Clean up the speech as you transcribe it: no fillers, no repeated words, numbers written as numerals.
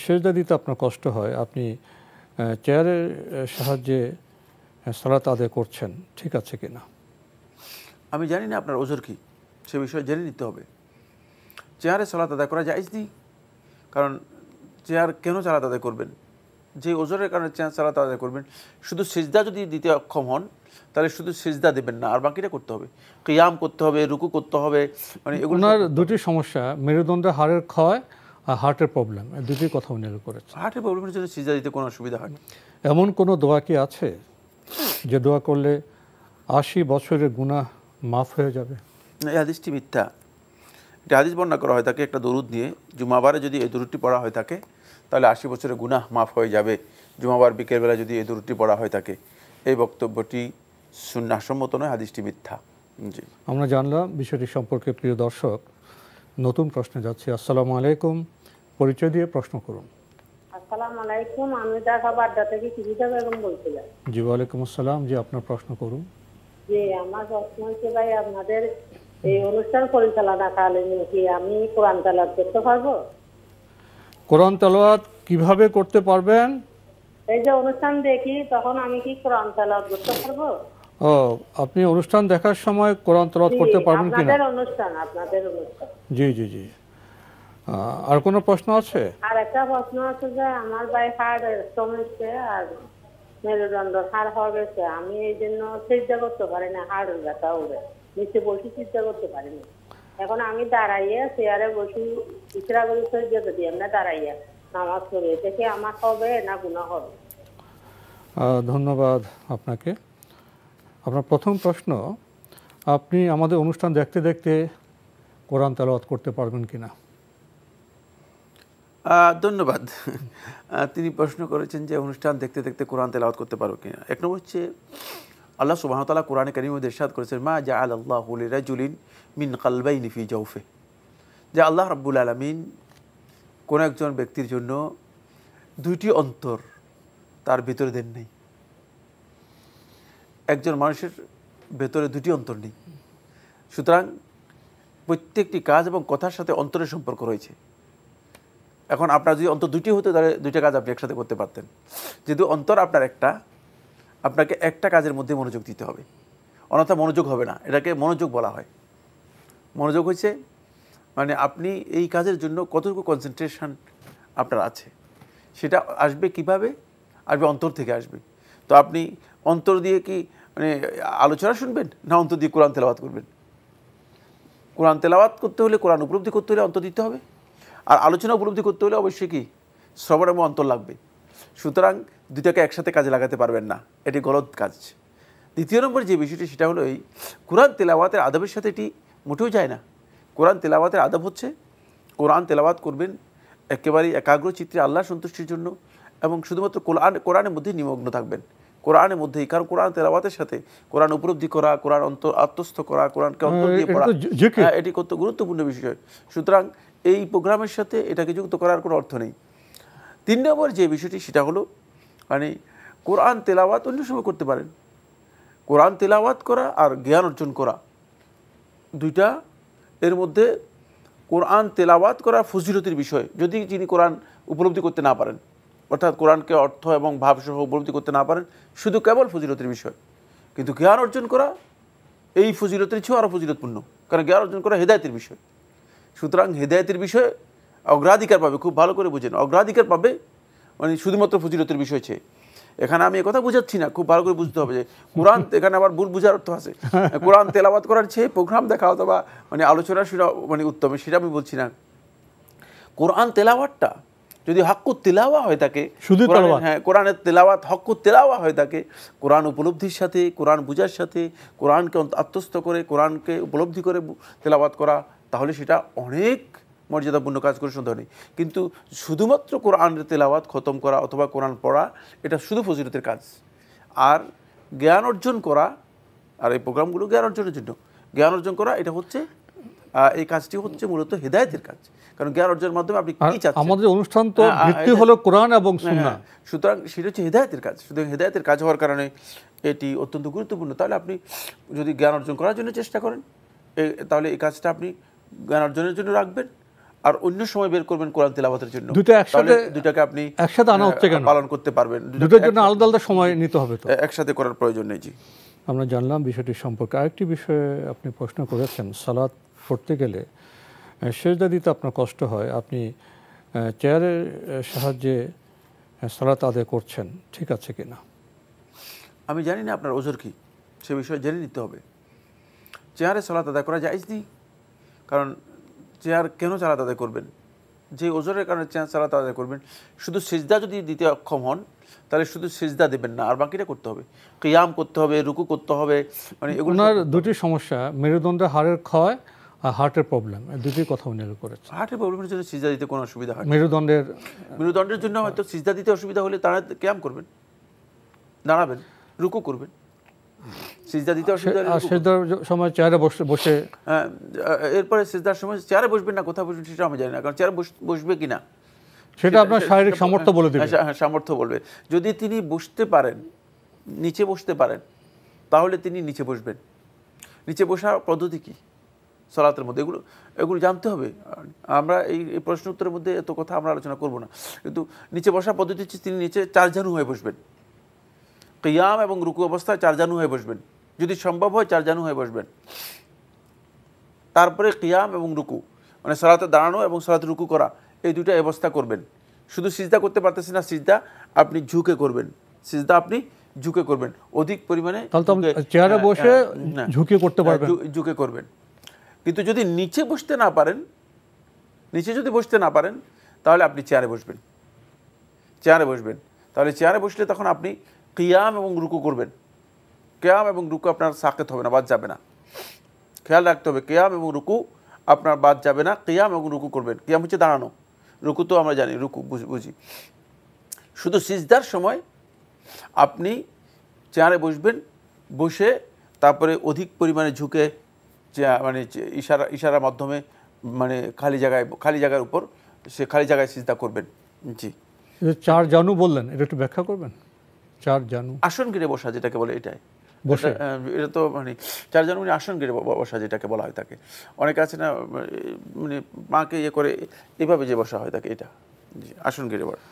সেজদা দিতে আপনার কষ্ট হয়, আপনি চেয়ারের সাহায্যে সালাত আদায় করছেন, ঠিক আছে কিনা? আমি জানি না আপনার ওজর কি, সে বিষয়ে জেনে নিতে হবে। চেয়ারে সালাত আদায় করা জায়েজ নেই, কারণ চেয়ার কেন সালাত আদায় করবেন? যে ওজরের কারণে চেয়ার সালাত আদায় করবেন, শুধু সিজদা যদি দিতে অক্ষম হন তাহলে শুধু সিজদা দেবেন না, আর বাকিটা করতে হবে, কিয়াম করতে হবে, রুকু করতে হবে। মানে ওনার দুটি সমস্যা, মেরুদণ্ডের হাড়ের ক্ষয় আর হার্টের প্রবলেম, দুটি কথা উল্লেখ করেছে। হার্টের প্রবলেমের জন্য সিজদা দিতে কোনো অসুবিধা হয় না। এমন কোনো দোয়া কি আছে যে দোয়া করলে 80 বছরের গুনাহ মাফ হয়ে যাবে? এই হাদিসটি মিথ্যা। এটা হাদিস বর্ণনা করা হয় থাকে একটা দরুদ নিয়ে, জুমাবারে যদি এই দরুদটি পড়া হয় থাকে তাহলে 80 বছরের গুনাহ মাফ হয়ে যাবে। জুমাবার বিকেলবেলা যদি এই দরুদটি পড়া হয় থাকে, এই বক্তব্যটি সুন্নাহসম্মত নয়, হাদিসটি মিথ্যা। জি, আমরা জানলাম বিষয়টি সম্পর্কে। প্রিয় দর্শক, নতুন প্রশ্নে যাচ্ছি। আসসালামু আলাইকুম, পরিচয় দিয়ে প্রশ্ন করুন। আসসালামু আলাইকুম, আমি ঢাকা বাড্ডা থেকে কিবিতা বেগম বলছিলাম। জি, ওয়ালাইকুম আসসালাম। জি, আপনার প্রশ্ন করুন। যে আমার প্রশ্ন হচ্ছে, ভাই আপনাদের এই অনুষ্ঠান পরিচালনাকালীন কি আমি কোরআন তেলাওয়াত করতে পারবো? কোরআন তেলাওয়াত কিভাবে করতে পারবেন? এই যে অনুষ্ঠান দেখি তখন আমি কি কোরআন তেলাওয়াত করতে পারবো? ও, আপনি অনুষ্ঠান দেখার সময় কোরআন তেলাওয়াত করতে পারবেন কিনা? আপনাদের অনুষ্ঠান। জি জি জি। আর কোনো প্রশ্ন আছে? আর একটা প্রশ্ন আছে যে আমার ভাই হাড় সমস্যা আর মেরুদণ্ড হাড় হয়ে গেছে, আমি এই জন্য চিন্তা করতে পারি না, হাড় ব্যথা উঠে নিচে বসে চিন্তা করতে পারি না। এখন আমি দাঁড়াইয়া চেয়ারে বসি, ইসরা করে সহ্য দিই, আমরা দাঁড়াইয়া নামাজ পড়ি, এটা কি আমার হবে না গুনাহ হবে? ধন্যবাদ আপনাকে। আপনার প্রথম প্রশ্ন, আপনি আমাদের অনুষ্ঠান দেখতে দেখতে কোরআন তেলাওয়াত করতে পারবেন কিনা? ধন্যবাদ। তিনি প্রশ্ন করেছেন যে অনুষ্ঠান দেখতে দেখতে কোরআন তেলাওয়াত করতে পারো কিনা। এক নম্বর হচ্ছে, আল্লাহ সুবহানাহু ওয়া তাআলা কোরআনে কারীমে ইরশাদ করেছেন, মা জাআলাল্লাহু লিরাজুলিন মিন কলবাইনি ফি জাওফি, যে আল্লাহ রাব্বুল আলামিন কোন একজন ব্যক্তির জন্য দুইটি অন্তর তার ভিতরে দেন নাই। একজন মানুষের ভেতরে দুটি অন্তর নেই, সুতরাং প্রত্যেকটি কাজ এবং কথার সাথে অন্তরের সম্পর্ক রয়েছে। এখন আপনার যদি অন্তর দুটি হতো তাহলে দুইটা কাজ আপনি একসাথে করতে পারতেন। যেহেতু অন্তর আপনার একটা, আপনাকে একটা কাজের মধ্যে মনোযোগ দিতে হবে, অন্যথা মনোযোগ হবে না। এটাকে মনোযোগ বলা হয়। মনোযোগ হচ্ছে মানে আপনি এই কাজের জন্য কতটুকু কনসেন্ট্রেশন আপনার আছে, সেটা আসবে কিভাবে? আসবে অন্তর থেকে আসবে। তো আপনি অন্তর দিয়ে কি মানে আলোচনা শুনবেন, না অন্তর দিয়ে কোরআন তেলাওয়াত করবেন? কোরআন তেলাওয়াত করতে হলে, কোরআন উপলব্ধি করতে হলে অন্তর দিতে হবে, আর আলোচনা উপলব্ধি করতে হলে অবশ্যই কি শ্রবণ এবং অন্তর লাগবে। সুতরাং দুটাকে একসাথে কাজে লাগাতে পারবেন না, এটি গলত কাজ। দ্বিতীয় নম্বর যে বিষয়টি, সেটা হলো এই কোরআন তেলাওয়াতের আদবের সাথে এটি মোটেও যায় না। কোরআন তেলাওয়াতের আদব হচ্ছে কোরআন তেলাওয়াত করবেন একেবারেই একাগ্র চিত্রে আল্লাহ সন্তুষ্টির জন্য, এবং শুধুমাত্র কোরআনের মধ্যে নিমগ্ন থাকবেন, কোরআনের মধ্যেই। কারণ কোরআন তেলাওয়াতের সাথে কোরআন উপলব্ধি করা, কোরআন আত্মস্থ করা, কোরআনকে অন্তর দিয়ে পড়া, এটি কত গুরুত্বপূর্ণ বিষয়। সুতরাং এই প্রোগ্রামের সাথে এটাকে যুক্ত করার কোনো অর্থ নেই। তিন নম্বর যে বিষয়টি, সেটা হলো মানে কোরআন তেলাওয়াত অন্য সময় করতে পারেন। কোরআন তেলাওয়াত করা আর জ্ঞান অর্জন করা দুইটা, এর মধ্যে কোরআন তেলাওয়াত করা ফজিলতের বিষয়। যদি যিনি কোরআন উপলব্ধি করতে না পারেন, অর্থাৎ কোরআনকে অর্থ এবং ভাবসহ উপলব্ধি করতে না পারেন, শুধু কেবল ফজিলতের বিষয়। কিন্তু জ্ঞান অর্জন করা এই ফজিলতের চেয়েও আরও ফজিলতপূর্ণ, কারণ জ্ঞান অর্জন করা হেদায়েতের বিষয়। সুতরাং হেদায়েতের বিষয়ে অগ্রাধিকার পাবে, খুব ভালো করে বুঝেন, অগ্রাধিকার পাবে মানে শুধুমাত্র ফজিলতের বিষয় চেয়ে। এখানে আমি কথা বুঝাচ্ছি না, খুব ভালো করে বুঝতে হবে যে কোরআন, এখানে আবার ভুল বুঝার অর্থ আছে। কোরআন তেলাওয়াত করার চেয়ে প্রোগ্রাম দেখা অথবা মানে আলোচনা সেটা মানে উত্তম, সেটা আমি বলছি না। কোরআন তেলাওয়াতটা যদি হক্কুত তেলাওয়া হয়ে থাকে, হ্যাঁ, কোরআনের তেলাওয়াত হক্কুত তেলাওয়া হয়ে থাকে, কোরআন উপলব্ধির সাথে, কোরআন বুঝার সাথে, কোরআনকে আত্মস্থ করে, কোরআনকে উপলব্ধি করে তেলাওয়াত করা, তাহলে সেটা অনেক মর্যাদাপূর্ণ কাজ করে, সন্দেহ নেই। কিন্তু শুধুমাত্র কোরআনের তেলাওয়াত খতম করা অথবা কোরআন পড়া, এটা শুধু ফজিলতের কাজ। আর জ্ঞান অর্জন করা, আর এই প্রোগ্রামগুলো জ্ঞান অর্জনের জন্য, জ্ঞান অর্জন করা এটা হচ্ছে, এই কাজটি হচ্ছে মূলত হেদায়েতের কাজ। কারণ জ্ঞান অর্জনের মাধ্যমে আপনি কি চাচ্ছেন? আমাদের অনুষ্ঠান তো ভিত্তি হলো কোরআন এবং সুন্নাহ, সুতরাং সেটা হচ্ছে হেদায়েতের কাজ। সুতরাং হেদায়েতের কাজ হওয়ার কারণে এটি অত্যন্ত গুরুত্বপূর্ণ। তাহলে আপনি যদি জ্ঞান অর্জন করার জন্য চেষ্টা করেন, তাহলে এই কাজটা আপনি জ্ঞান অর্জনের জন্য রাখবেন। আর অন্য সময় বের করবেন কোরআন তেলাওয়াতের জন্য, দুটো একসাথে দুটাকে আপনি একসাথে আনা হচ্ছে কেন? পালন করতে পারবেন। দুটোর জন্য আলাদা আলাদা সময় নিতে হবে তো, একসাথে করার প্রয়োজন নেই। জি, আমরা জানলাম বিষয়টি সম্পর্কে। আরেকটি বিষয়ে আপনি প্রশ্ন করেছেন, সালাত পড়তে গেলে সেজদা দিতে আপনার কষ্ট হয়, আপনি চেয়ারের সাহায্যে সালাত আদায় করছেন, ঠিক আছে কিনা? আমি জানি না আপনার ওজর কি, সে বিষয়ে জেনে নিতে হবে। চেয়ারে সালাত আদায় করা জায়েজ নেই, কারণ চেয়ার কেন সালাত আদায় করবেন? যে ওজরের কারণে চেয়ার সালাত আদায় করবেন, শুধু সিজদা যদি দিতে অক্ষম হন তাহলে শুধু সিজদা দেবেন না, আর বাকিটা করতে হবে, কিয়াম করতে হবে, রুকু করতে হবে। মানে এগুলো দুটি সমস্যা, মেরুদণ্ডের হাড়ের ক্ষয় আর হার্টের প্রবলেম, দুটি কথা উল্লেখ করেছে। হার্টের প্রবলেমের জন্য সিজদা দিতে কোনো অসুবিধা হয় না। মেরুদণ্ডের জন্য হয়তো সিজদা দিতে অসুবিধা হলে তারা কিয়াম করবেন, দাঁড়াবেন, রুকু করবেন। সিজদা দিতে অসুবিধা হলে সিজদার সময় চেয়ারে বসে এরপরে সিজদার সময় চেয়ারে বসবেন না, কোথায় বসবেন সেটা আমি জানি না, কারণ চেয়ারে বসবে কিনা সেটা আপনার শারীরিক সামর্থ্য বলে দেবে। হ্যাঁ, সামর্থ্য বলবে। যদি তিনি বসতে পারেন, নিচে বসতে পারেন, তাহলে তিনি নিচে বসবেন। নিচে বসার পদ্ধতি কি সালাতের মধ্যে, এগুলো জানতে হবে। আমরা এই প্রশ্ন উত্তরের মধ্যে এত কথা আমরা আলোচনা করব না, কিন্তু নিচে বসার পদ্ধতি হচ্ছে তিনি নিচে চারজানু হয়ে বসবেন। কিয়াম এবং রুকু অবস্থায় চারজানু হয়ে বসবেন, যদি সম্ভব হয় চারজানু হয়ে বসবেন। তারপরে কিয়াম এবং রুকু, মানে সালাতে দাঁড়ানো এবং সালাতে রুকু করা, এই দুটো অবস্থা করবেন। শুধু সিজদা করতে পারতেছেন না, সিজদা আপনি ঝুঁকে করবেন, সিজদা আপনি ঝুঁকে করবেন, অধিক পরিমাণে চেয়ারে বসে ঝুঁকে করতে পারবেন, ঝুঁকে করবেন। কিন্তু যদি নিচে বসতে না পারেন, নিচে যদি বসতে না পারেন তাহলে আপনি চেয়ারে বসবেন, চেয়ারে বসবেন। তাহলে চেয়ারে বসলে তখন আপনি কিয়াম এবং রুকু করবেন। কিয়াম এবং রুকু আপনার সাকেত হবে না, বাদ যাবে না, খেয়াল রাখতে হবে। কিয়াম এবং রুকু আপনার বাদ যাবে না, কিয়াম এবং রুকু করবেন। কিয়াম হচ্ছে দাঁড়ানো, রুকু তো আমরা জানি, রুকু বুঝি। শুধু সিজদার সময় আপনি চেয়ারে বসবেন, বসে তারপরে অধিক পরিমাণে ঝুঁকে, মানে ইশারার মাধ্যমে, মানে খালি জায়গার উপর, সে খালি জায়গায় সিজদা করবেন। জি, চার জানু বললেন, এটা একটু ব্যাখ্যা করবেন। চার জানু আসন গিরে বসা যেটাকে বলে, এটাই বসে, এটা তো মানে চার জানু মানে আসন গিরে বসা যেটাকে বলা হয় থাকে। অনেকে আছে না, মানে মাকে ইয়ে করে এভাবে যে বসা হয় থাকে, এটা আসন গিরে বসা।